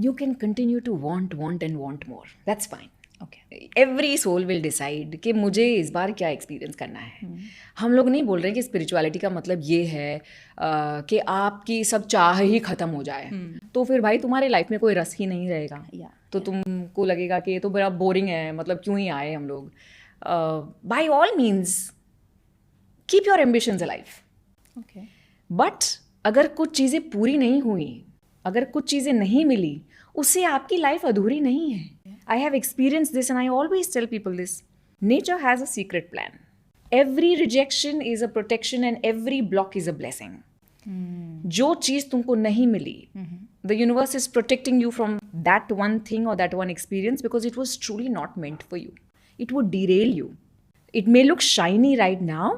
you can continue to want and want more. That's fine. Okay. Every soul will decide कि मुझे इस बार क्या experience करना है. हम लोग नहीं बोल रहे कि स्पिरिचुअलिटी का मतलब ये है कि आपकी सब चाह ही ख़त्म हो जाए. तो फिर भाई तुम्हारे लाइफ में कोई रस ही नहीं रहेगा. तो तुमको लगेगा कि ये तो बड़ा बोरिंग है, मतलब क्यों ही आए हम लोग. By all means keep your ambitions alive. Okay. But अगर कुछ चीज़ें पूरी नहीं हुई, अगर कुछ चीज़ें नहीं मिली, उससे आपकी लाइफ अधूरी नहीं है. I have experienced this and I always tell people this. Nature has a secret plan. Every rejection is a protection and every block is a blessing. जो चीज़ तुमको नहीं मिली, the universe is protecting you from that one thing or that one experience because it was truly not meant for you. It would derail you. It may look shiny right now,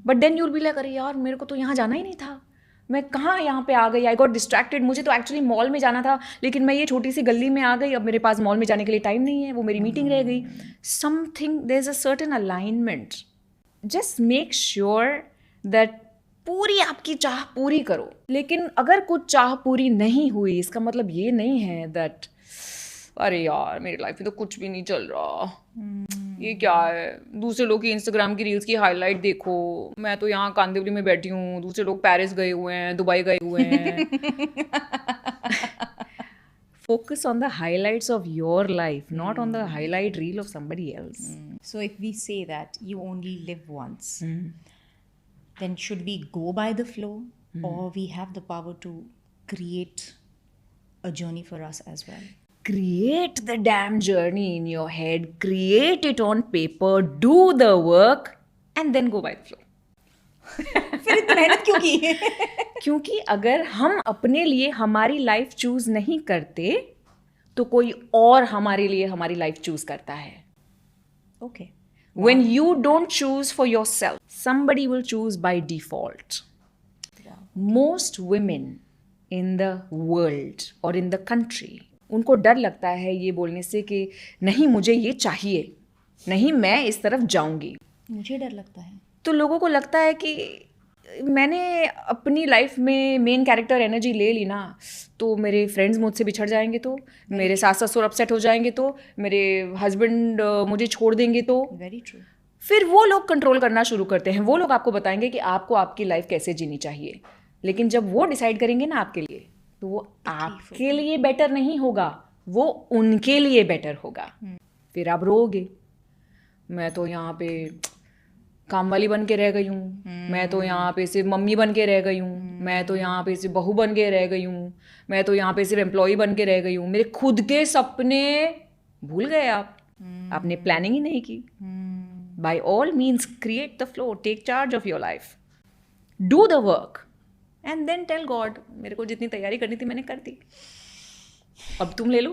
but then you'll be like, अरे यार मेरे को तो यहाँ जाना ही नहीं था, मैं कहाँ यहाँ पे आ गई. I got distracted. मुझे तो एक्चुअली मॉल में जाना था, लेकिन मैं ये छोटी सी गली में आ गई. अब मेरे पास मॉल में जाने के लिए टाइम नहीं है, वो मेरी मीटिंग रह गई. Something, there is a certain alignment. Just make sure that पूरी आपकी चाह पूरी करो. लेकिन अगर कुछ चाह पूरी नहीं हुई, इसका मतलब ये नहीं है दैट अरे यार मेरी लाइफ में तो कुछ भी नहीं चल रहा, ये क्या है. दूसरे लोग की इंस्टाग्राम की रील्स की हाईलाइट देखो, मैं तो यहाँ कांदिवली में बैठी हूँ, दूसरे लोग पेरिस गए हुए हैं, दुबई गए हुए हैं. Focus on the highlights of your life, not on the highlight reel of somebody else. So if we say that you only live once, then should we go by the flow, or we have the power to create a journey for us as well? Create the damn journey in your head, create it on paper, do the work, and then go by the flow. फिर इतनी मेहनत क्यों की? क्योंकि अगर हम अपने लिए हमारी लाइफ चूज नहीं करते तो कोई और हमारे लिए हमारी लाइफ चूज करता है. Okay. When you don't choose for yourself, somebody will choose by default. Most women in the world or in the country, उनको डर लगता है ये बोलने से कि नहीं मुझे ये चाहिए, नहीं मैं इस तरफ जाऊंगी. मुझे डर लगता है. तो लोगों को लगता है कि मैंने अपनी लाइफ में मेन कैरेक्टर एनर्जी ले ली ना, तो मेरे फ्रेंड्स मुझसे बिछड़ जाएंगे, तो मेरे सास ससुर अपसेट हो जाएंगे, तो मेरे हस्बैंड मुझे छोड़ देंगे, तो Very true. फिर वो लोग कंट्रोल करना शुरू करते हैं. वो लोग आपको बताएंगे कि आपको आपकी लाइफ कैसे जीनी चाहिए. लेकिन जब वो डिसाइड करेंगे ना आपके लिए, तो वो आपके लिए बेटर नहीं होगा, वो उनके लिए बेटर होगा. फिर आप रोओगे, मैं तो यहाँ पे काम वाली बन के रह गई हूँ, मैं तो यहाँ पे सिर्फ मम्मी बन के रह गई हूँ, मैं तो यहाँ पे सिर्फ बहू बन के रह गई हूँ, मैं तो यहाँ पे सिर्फ एम्प्लॉय बन के रह गई हूँ. मेरे खुद के सपने भूल गए आप, आपने प्लानिंग ही नहीं की. By all means create the flow, take charge of your life, do the work, and then tell God मेरे को जितनी तैयारी करनी थी मैंने कर दी, अब तुम ले लो.